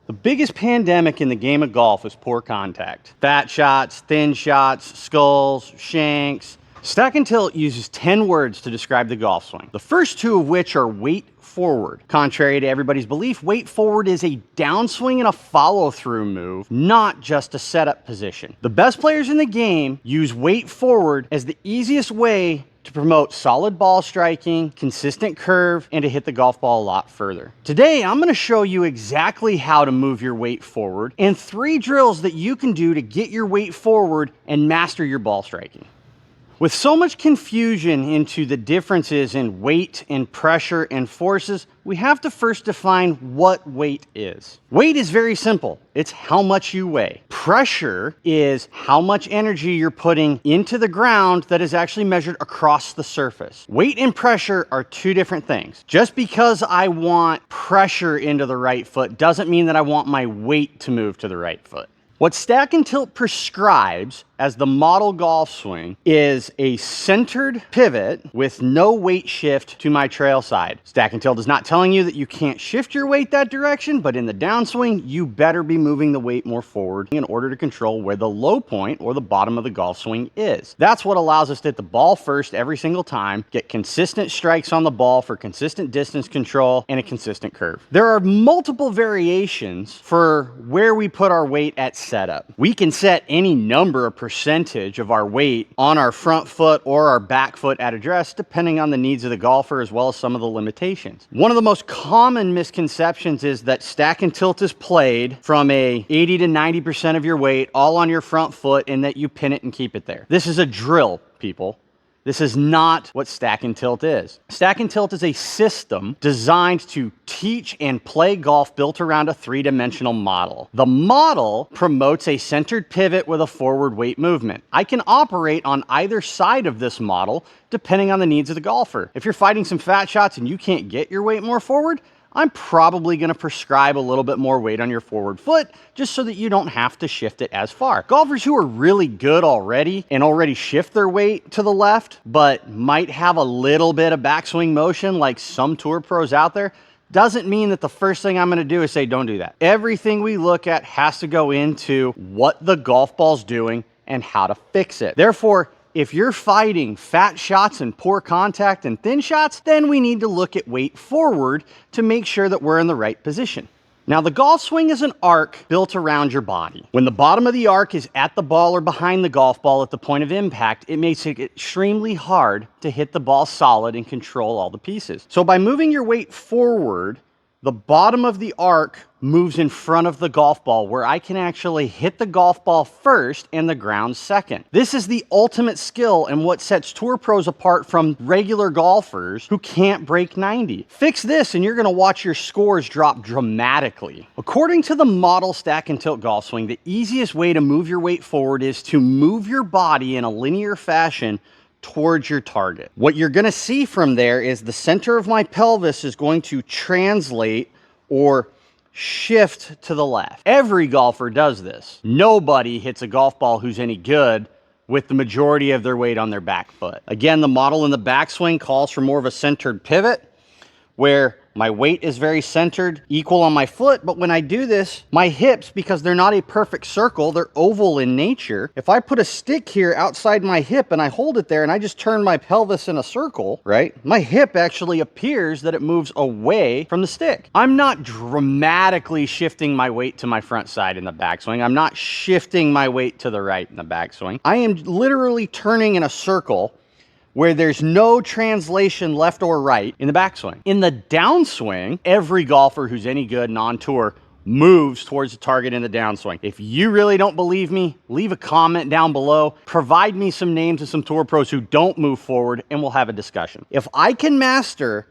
The biggest pandemic in the game of golf is poor contact. Fat shots, thin shots, skulls, shanks. Stack and Tilt uses 10 words to describe the golf swing. The first two of which are weight forward. Contrary to everybody's belief, weight forward is a downswing and a follow-through move, not just a setup position. The best players in the game use weight forward as the easiest way to promote solid ball striking, consistent curve, and to hit the golf ball a lot further. Today, I'm gonna show you exactly how to move your weight forward and 3 drills that you can do to get your weight forward and master your ball striking. With so much confusion into the differences in weight and pressure and forces, we have to first define what weight is. Weight is very simple. It's how much you weigh. Pressure is how much energy you're putting into the ground that is actually measured across the surface. Weight and pressure are 2 different things. Just because I want pressure into the right foot doesn't mean that I want my weight to move to the right foot. What Stack and Tilt prescribes as the model golf swing is a centered pivot with no weight shift to my trail side. Stack and Tilt is not telling you that you can't shift your weight that direction, but in the downswing, you better be moving the weight more forward in order to control where the low point or the bottom of the golf swing is. That's what allows us to hit the ball first every single time, get consistent strikes on the ball for consistent distance control and a consistent curve. There are multiple variations for where we put our weight at setup. We can set any number of percentage of our weight on our front foot or our back foot at address, depending on the needs of the golfer as well as some of the limitations. One of the most common misconceptions is that Stack and Tilt is played from a 80 to 90% of your weight all on your front foot and that you pin it and keep it there. This is a drill, people. This is not what Stack and Tilt is. Stack and Tilt is a system designed to teach and play golf built around a 3-dimensional model. The model promotes a centered pivot with a forward weight movement. I can operate on either side of this model depending on the needs of the golfer. If you're fighting some fat shots and you can't get your weight more forward, I'm probably gonna prescribe a little bit more weight on your forward foot just so that you don't have to shift it as far. Golfers who are really good already and already shift their weight to the left, but might have a little bit of backswing motion like some tour pros out there, doesn't mean that the first thing I'm gonna do is say, don't do that. Everything we look at has to go into what the golf ball's doing and how to fix it. Therefore, if you're fighting fat shots and poor contact and thin shots, then we need to look at weight forward to make sure that we're in the right position. Now, the golf swing is an arc built around your body. When the bottom of the arc is at the ball or behind the golf ball at the point of impact, it makes it extremely hard to hit the ball solid and control all the pieces. So by moving your weight forward, the bottom of the arc moves in front of the golf ball where I can actually hit the golf ball first and the ground second. This is the ultimate skill and what sets tour pros apart from regular golfers who can't break 90. Fix this and you're gonna watch your scores drop dramatically. According to the model Stack and Tilt golf swing, the easiest way to move your weight forward is to move your body in a linear fashion towards your target. What you're gonna see from there is the center of my pelvis is going to translate or shift to the left. Every golfer does this. Nobody hits a golf ball who's any good with the majority of their weight on their back foot. Again, the model in the backswing calls for more of a centered pivot where my weight is very centered, equal on my foot, but when I do this, my hips, because they're not a perfect circle, they're oval in nature. If I put a stick here outside my hip and I hold it there and I just turn my pelvis in a circle, right? My hip actually appears that it moves away from the stick. I'm not dramatically shifting my weight to my front side in the backswing. I'm not shifting my weight to the right in the backswing. I am literally turning in a circle where there's no translation left or right in the backswing. In the downswing, every golfer who's any good non-tour moves towards the target in the downswing. If you really don't believe me, leave a comment down below, provide me some names of some tour pros who don't move forward, and we'll have a discussion. If I can master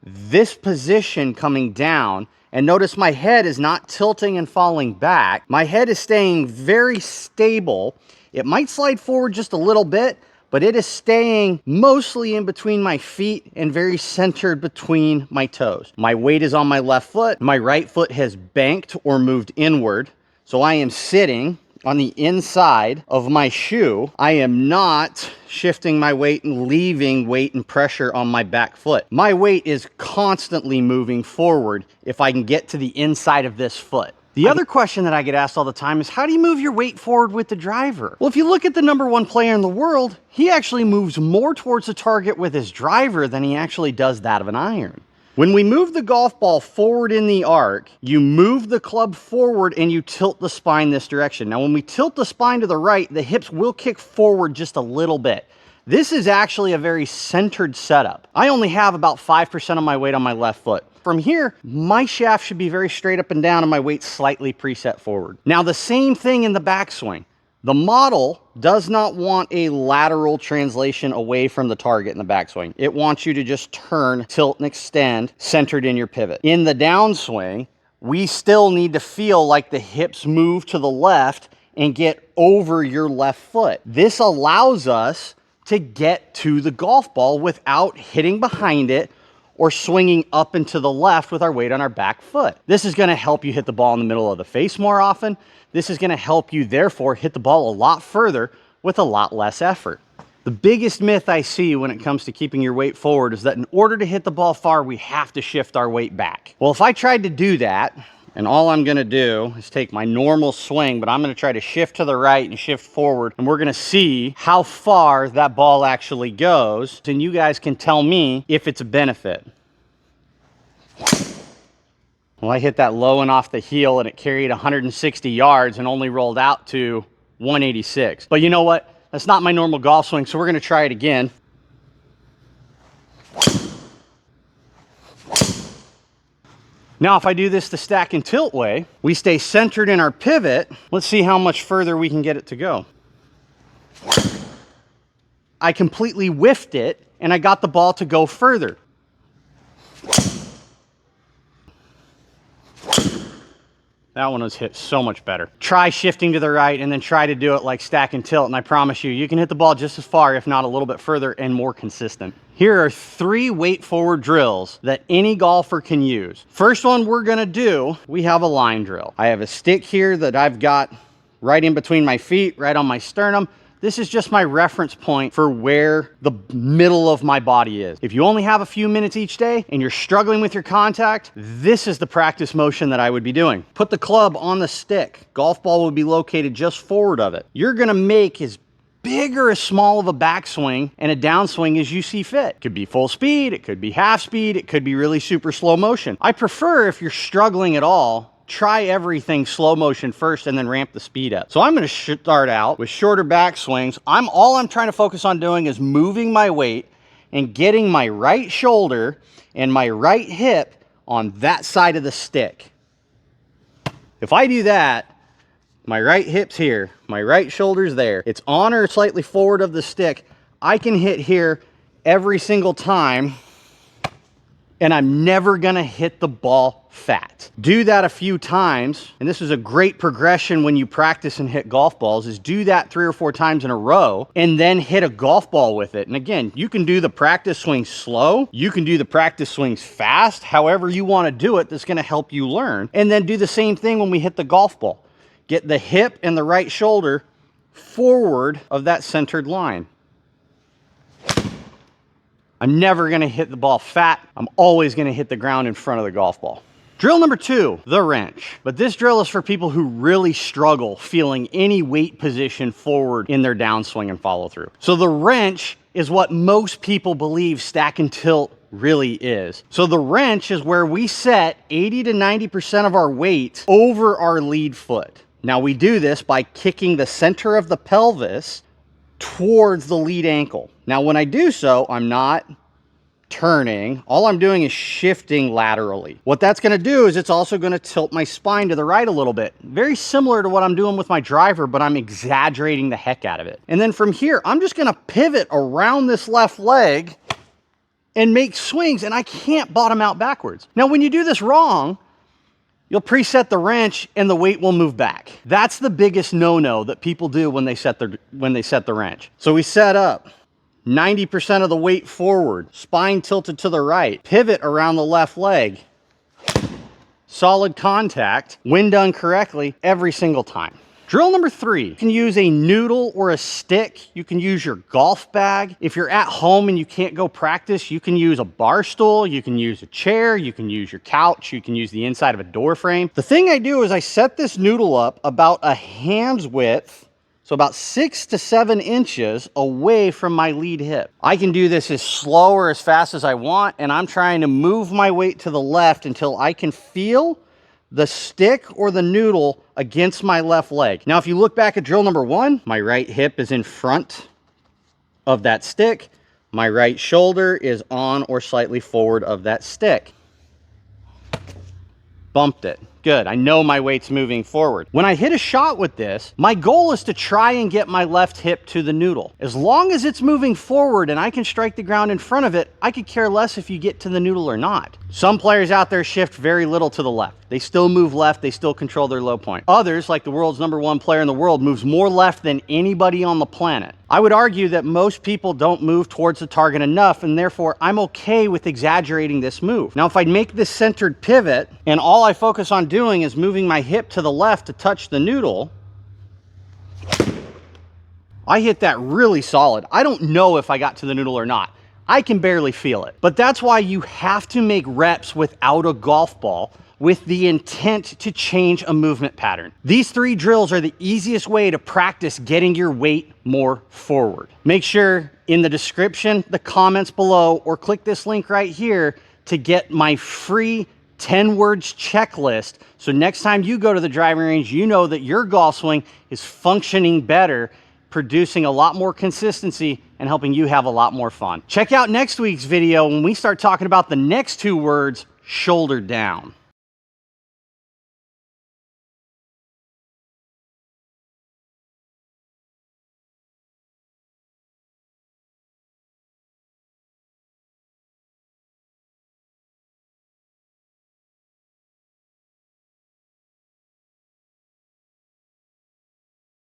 this position coming down, and notice my head is not tilting and falling back, my head is staying very stable. It might slide forward just a little bit, but it is staying mostly in between my feet and very centered between my toes. My weight is on my left foot. My right foot has banked or moved inward. So I am sitting on the inside of my shoe. I am not shifting my weight and leaving weight and pressure on my back foot. My weight is constantly moving forward if I can get to the inside of this foot. The other question that I get asked all the time is, how do you move your weight forward with the driver? Well, if you look at the #1 player in the world, he actually moves more towards the target with his driver than he actually does that of an iron. When we move the golf ball forward in the arc, you move the club forward and you tilt the spine this direction. Now, when we tilt the spine to the right, the hips will kick forward just a little bit. This is actually a very centered setup. I only have about 5% of my weight on my left foot. From here, my shaft should be very straight up and down and my weight slightly preset forward. Now, the same thing in the backswing. The model does not want a lateral translation away from the target in the backswing. It wants you to just turn, tilt, and extend centered in your pivot. In the downswing, we still need to feel like the hips move to the left and get over your left foot. This allows us to get to the golf ball without hitting behind it or swinging up and to the left with our weight on our back foot. This is gonna help you hit the ball in the middle of the face more often. This is gonna help you, therefore, hit the ball a lot further with a lot less effort. The biggest myth I see when it comes to keeping your weight forward is that in order to hit the ball far, we have to shift our weight back. Well, if I tried to do that, and all I'm gonna do is take my normal swing, but I'm gonna try to shift to the right and shift forward, and we're gonna see how far that ball actually goes, and you guys can tell me if it's a benefit. Well, I hit that low and off the heel and it carried 160 yards and only rolled out to 186. But you know what? That's not my normal golf swing, so we're gonna try it again. Now, if I do this the stack and tilt way, we stay centered in our pivot. Let's see how much further we can get it to go. I completely whiffed it and I got the ball to go further. That one was hit so much better. Try shifting to the right and then try to do it like stack and tilt, and I promise you, you can hit the ball just as far, if not a little bit further and more consistent. Here are 3 weight forward drills that any golfer can use. First one we're gonna do, we have a line drill. I have a stick here that I've got right in between my feet, right on my sternum. This is just my reference point for where the middle of my body is. If you only have a few minutes each day and you're struggling with your contact, this is the practice motion that I would be doing. Put the club on the stick. Golf ball will be located just forward of it. You're gonna make as big or as small of a backswing and a downswing as you see fit. It could be full speed, it could be half speed, it could be really super slow motion. I prefer, if you're struggling at all, try everything slow motion first and then ramp the speed up. So I'm gonna start out with shorter backswings. All I'm trying to focus on doing is moving my weight and getting my right shoulder and my right hip on that side of the stick. If I do that, my right hip's here, my right shoulder's there, it's on or slightly forward of the stick, I can hit here every single time and I'm never gonna hit the ball fat. Do that a few times, and this is a great progression when you practice and hit golf balls, is do that 3 or 4 times in a row and then hit a golf ball with it. And again, you can do the practice swing slow, you can do the practice swings fast, however you wanna do it, that's gonna help you learn. And then do the same thing when we hit the golf ball. Get the hip and the right shoulder forward of that centered line. I'm never gonna hit the ball fat. I'm always gonna hit the ground in front of the golf ball. Drill number 2, the wrench. But this drill is for people who really struggle feeling any weight position forward in their downswing and follow through. So the wrench is what most people believe stack and tilt really is. So the wrench is where we set 80 to 90% of our weight over our lead foot. Now we do this by kicking the center of the pelvis towards the lead ankle. Now when I do so, I'm not turning. All I'm doing is shifting laterally. What that's gonna do is it's also gonna tilt my spine to the right a little bit. Very similar to what I'm doing with my driver, but I'm exaggerating the heck out of it. And then from here, I'm just gonna pivot around this left leg and make swings, and I can't bottom out backwards. Now when you do this wrong, you'll preset the wrench and the weight will move back. That's the biggest no-no that people do when they set the wrench. So we set up 90% of the weight forward, spine tilted to the right, pivot around the left leg, solid contact, when done correctly, every single time. Drill number 3, you can use a noodle or a stick. You can use your golf bag. If you're at home and you can't go practice, you can use a bar stool, you can use a chair, you can use your couch, you can use the inside of a door frame. The thing I do is I set this noodle up about a hand's width, so about 6 to 7 inches away from my lead hip. I can do this as slow or as fast as I want, and I'm trying to move my weight to the left until I can feel the stick or the noodle against my left leg. Now, if you look back at drill number 1, my right hip is in front of that stick. My right shoulder is on or slightly forward of that stick. Bumped it. Good, I know my weight's moving forward. When I hit a shot with this, my goal is to try and get my left hip to the noodle. As long as it's moving forward and I can strike the ground in front of it, I could care less if you get to the noodle or not. Some players out there shift very little to the left. They still move left, they still control their low point. Others, like the world's #1 player in the world, moves more left than anybody on the planet. I would argue that most people don't move towards the target enough, and therefore I'm okay with exaggerating this move. Now, if I make this centered pivot and all I focus on doing is moving my hip to the left to touch the noodle, I hit that really solid. I don't know if I got to the noodle or not. I can barely feel it. But that's why you have to make reps without a golf ball with the intent to change a movement pattern. These 3 drills are the easiest way to practice getting your weight more forward. Make sure in the description, the comments below, or click this link right here to get my free 10 words checklist. So next time you go to the driving range, you know that your golf swing is functioning better, producing a lot more consistency and helping you have a lot more fun. Check out next week's video when we start talking about the next 2 words, shoulder down.